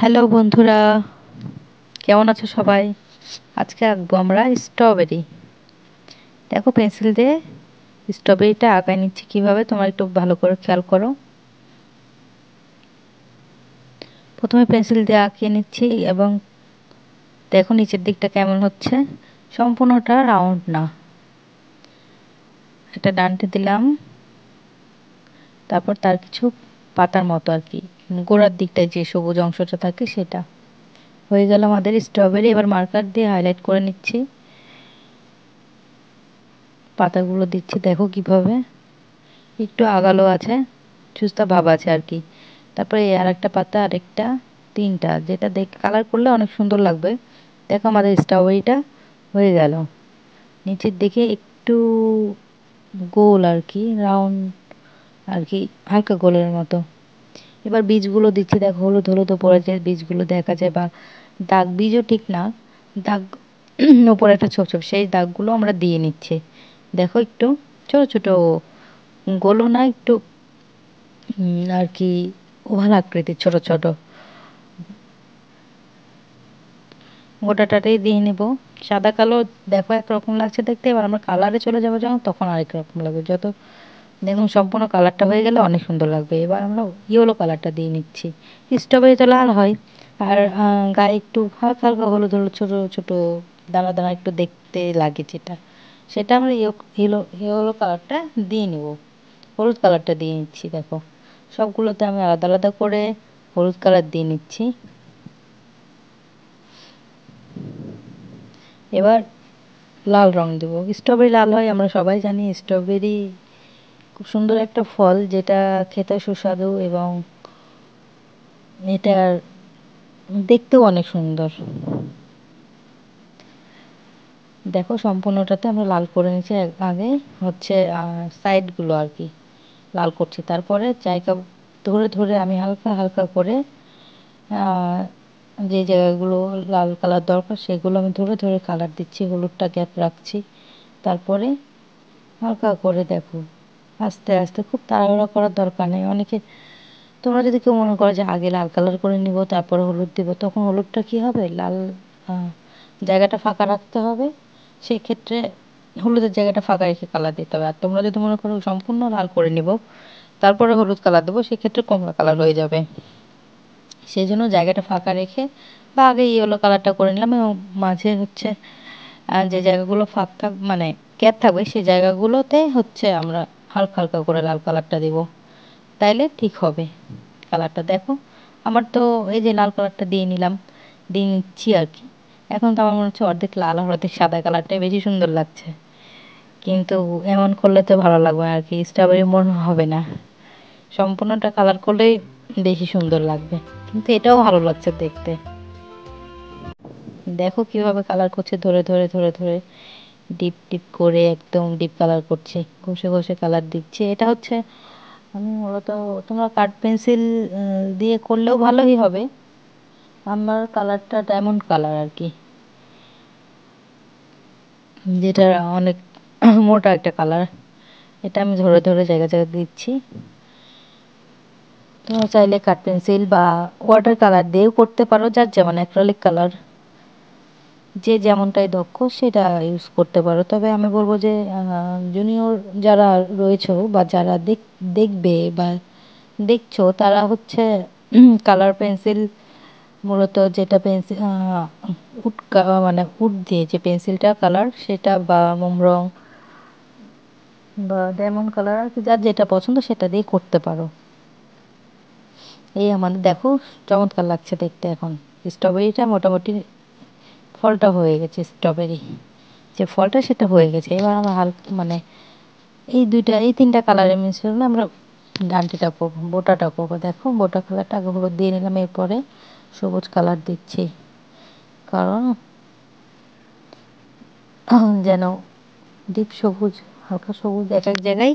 Hello বন্ধুরা, কেমন আছো সবাই? আজকে আঁকবো আমরা স্ট্রবেরি। দেখো পেন্সিল দিয়ে স্ট্রবেরিটা আঁকায় নিচ্ছি কিভাবে, তোমরা একটু ভালো করে খেয়াল করো। প্রথমে পেন্সিল দিয়ে আঁকিয়ে নিচ্ছি এবং দেখো নিচের দিকটা কেমন হচ্ছে। সম্পূর্ণটা রাউন্ড না, একটা ডান্টে দিলাম, তারপর তার কিছু পাতার মতো আর কি, গোড়ার দিকটায় যে সবুজ অংশটা থাকে সেটা। হয়ে গেল আমাদের স্ট্রবেরি। এবার মার্কার দিয়ে হাইলাইট করে নিচ্ছি, পাতাগুলো দিচ্ছি দেখো কিভাবে একটু আগালো আছে, সুস্তা ভাব আছে আর কি। তারপরে আর একটা পাতা, আরেকটা, তিনটা, যেটা দেখে কালার করলে অনেক সুন্দর লাগবে। দেখো আমাদের স্ট্রবেরিটা হয়ে গেল। নিচের দিকে একটু গোল আর কি, রাউন্ড আর কি, হালকা গোলের মতো। এবার বীজগুলো দিচ্ছি, দেখো হলুদ হলুদ পড়েছে বীজগুলো দেখা যায়, বা দাগ বীজও ঠিক না, দাগ ওপরে একটা ছোপ ছোপ, সেই দাগগুলো আমরা দিয়ে নিচ্ছি। দেখো একটু ছোট ছোট, গোলও না, একটু আর কি ওভাল আকৃতির ছোট ছোট, গোটাটাতেই দিয়ে নেব। সাদা কালো দেখো একরকম লাগছে দেখতে, এবার আমরা কালারে চলে যাবো যখন, তখন আরেক রকম লাগবে। যত দেখুন সম্পূর্ণ কালারটা হয়ে গেলে অনেক সুন্দর লাগবে। এবার আমরা ইয়েলো কালারটা দিয়ে নিচ্ছি। স্ট্রবেরি তো লাল হয়, আর গায়ে একটু হালকা হালকা হলুদ হলুদ ছোটো ছোটো দানা দানা একটু দেখতে লাগে যেটা, সেটা আমরা ইয়েলো ইয়েলো কালারটা দিয়ে নিব। হলুদ কালারটা দিয়ে নিচ্ছি, দেখো সবগুলোতে আমি আলাদা আলাদা করে হলুদ কালার দিয়ে নিচ্ছি। এবার লাল রং দেবো। স্ট্রবেরি লাল হয় আমরা সবাই জানি। স্ট্রবেরি খুব সুন্দর একটা ফল, যেটা খেতে সুস্বাদু এবং এটার দেখতেও অনেক সুন্দর। দেখো সম্পূর্ণটাতে আমরা লাল করে নিচ্ছি। আগে হচ্ছে সাইডগুলো আর কি লাল করছি, তারপরে জায়গা ধরে ধরে আমি হালকা হালকা করে যে জায়গাগুলো লাল কালার দরকার সেগুলো আমি ধরে ধরে কালার দিচ্ছি, হলুদটা গ্যাপ রাখছি। তারপরে হালকা করে দেখো আস্তে আস্তে, খুব তাড়াহুড়া করার দরকার নেই। অনেকে, তোমরা যদি কেউ মনে করো যে আগে লাল কালার করে নিব তারপরে হলুদ দিব, তখন হলুদটা কি হবে, লাল জায়গাটা ফাঁকা রাখতে হবে। সেক্ষেত্রে হলুদের জায়গাটা ফাঁকা রেখে কালার দিতে হবে। আর তোমরা যদি মনে করো সম্পূর্ণ লাল করে নিব তারপরে হলুদ কালার দেবো, সেক্ষেত্রে কমলা কালার হয়ে যাবে। সেই জন্য জায়গাটা ফাঁকা রেখে বা আগে ইয়েলো কালারটা করে নিলাম, এবং মাঝে হচ্ছে যে জায়গাগুলো ফাঁক থাক মানে গ্যাপ থাকবে সেই জায়গাগুলোতে হচ্ছে আমরা হালকা হালকা করে লাল কালারটা দেব, তাইলে ঠিক হবে কালারটা। দেখো আমার তো এই যে লাল কালারটা দিয়ে নিলাম, দিয়ে নিচ্ছি আর কি। এখন তো আমার মনে হচ্ছে অর্ধেক লাল আর অর্ধেক সাদা কালারটাই বেশি সুন্দর লাগছে, কিন্তু এমন করলে তো ভালো লাগবে না আর কি, স্ট্রবেরি মনে হবে না। সম্পূর্ণটা কালার করলেই বেশি সুন্দর লাগবে, কিন্তু এটাও ভালো লাগছে দেখতে। দেখো কিভাবে কালার করছে, ধরে ধরে ধরে ধরে ডিপ ডিপ করে একদম ডিপ কালার করছে, ঘষে ঘষে কালার দিচ্ছে। এটা হচ্ছে আমি মূলত, তোমরা কাঠ পেন্সিল দিয়ে করলেও ভালোই হবে। আমার কালারটা ডায়মন্ড কালার আর কি, যেটা অনেক মোটা একটা কালার। এটা আমি ধরে ধরে জায়গা জায়গা দিচ্ছি। তোমরা চাইলে কাঠ পেন্সিল বা ওয়াটার কালার দিয়েও করতে পারো, যার যেমন অ্যাক্রিলিক কালার যে যেমনটাই দক্ষ সেটা ইউজ করতে পারো। তবে আমি বলবো যে জুনিয়র যারা রয়েছে বা যারা দেখবে বা দেখছো, তারা হচ্ছে কালার পেন্সিল, মূলত যেটা পেন্সিল উড মানে উড দিয়ে যে পেন্সিলটা কালার, সেটা বা মোম রং বা ডায়মন্ড কালার আর কি, যার যেটা পছন্দ সেটা দিয়ে করতে পারো। এই আমাদের দেখো চমৎকার লাগছে দেখতে। এখন স্ট্রবেরিটা মোটামুটি ফলটা হয়ে গেছে, স্ট্রবেরি যে ফলটা সেটা হয়ে গেছে। এবার আমরা হালকা মানে এই তিনটা কালারের মিশ্রণে আমরা ডান্ডিটা করবো, বোটাটা করবো। দেখো বোটা কালারটা আগে হলুদ দিয়ে নিলাম, এরপরে সবুজ কালার দিচ্ছি, কারণ যেন ডিপ সবুজ হালকা সবুজ এক এক জায়গায়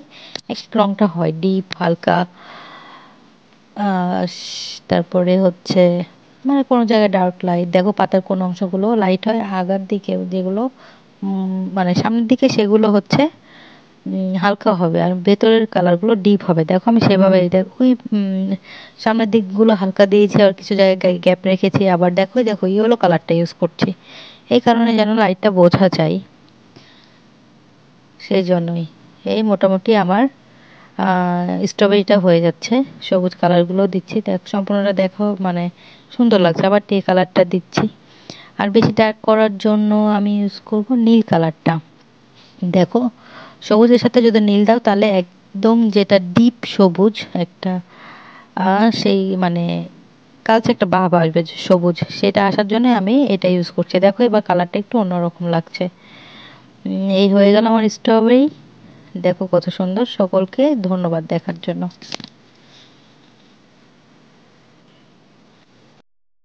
এক এক রঙটা হয়, ডিপ হালকা। তারপরে হচ্ছে মানে কোনো জায়গায় ডার্ক লাইট, দেখো পাতার কোন অংশগুলো লাইট হয়, আগার দিকে যেগুলো মানে সামনের দিকে সেগুলো হচ্ছে হালকা হবে আর ভেতরের কালারগুলো ডিপ হবে। দেখো আমি সেভাবে দেখো ওই সামনের দিকগুলো হালকা দিয়েছি আর কিছু জায়গায় গ্যাপ রেখেছি, আবার দেখো দেখো ইয়েলো কালারটা ইউজ করছি, এই কারণে যেন লাইটটা বোঝা যায়, সেই জন্যই। এই মোটামুটি আমার স্ট্রবেরিটা হয়ে যাচ্ছে, সবুজ কালারগুলো দিচ্ছি, দেখ সম্পূর্ণটা দেখো মানে সুন্দর লাগছে। আবার টে কালারটা দিচ্ছি, আর বেশি ডার্ক করার জন্য আমি ইউজ করব নীল কালারটা। দেখো সবুজের সাথে যদি নীল দাও তাহলে একদম যেটা ডিপ সবুজ একটা সেই মানে কালচে একটা ভাব আসবে সবুজ, সেটা আসার জন্য আমি এটা ইউজ করছি। দেখো এবার কালারটা একটু অন্যরকম লাগছে। এই হয়ে গেল আমার স্ট্রবেরি। দেখো কত সুন্দর। সকলকে ধন্যবাদ দেখার জন্য।